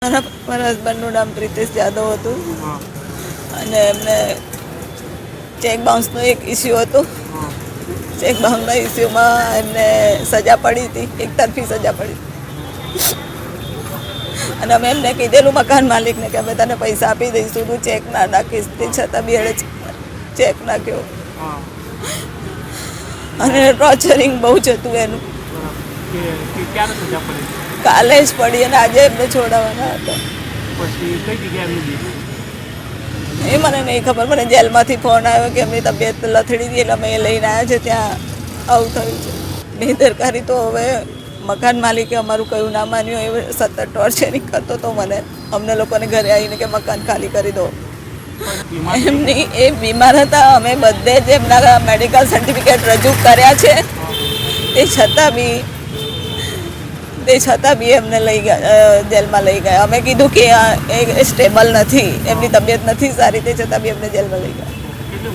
મારા હસબન્ડનું નામ પ્રિતેશ જાદવ હતું અને એમને ચેક બાઉન્સનો એક ઇસ્યુ હતો. ચેક બાઉન્સના ઇસ્યુમાં એમને સજા પડી હતી, એક તરફી સજા પડી અને અમે એમને કીધેલું મકાન માલિકને કે અમે તને પૈસા આપી દઈશું, તું ચેક ના નાખીશ. તે છતાં બી એણે ચેક નાખ્યો અને ટોર્ચરિંગ બહુ જ હતું એનું. કાલે જ પડી અને આજે એમને છોડાવવાના હતા. એ મને નહીં ખબર. મને જેલમાંથી ફોન આવ્યો કે એમની તબિયત લથડી હતી એટલે અમે એ લઈને આવ્યા છે, ત્યાં આવું થયું છે. બેદરકારી તો હવે મકાન માલિકે અમારું કયું ના માન્યું, એ સતત ટોર્ચરિંગ કરતો હતો અમને લોકોને ઘરે આવીને કે મકાન ખાલી કરી દો. એમની એ બીમાર હતા. અમે બધે જ એમના મેડિકલ સર્ટિફિકેટ રજૂ કર્યા છે, તે છતાં બી એમને લઈ ગયા, જેલમાં લઈ ગયા. અમે કીધું કે એ સ્ટેબલ નથી, એમની તબિયત નથી સારી, તે છતાં બી એમને જેલમાં લઈ ગયા.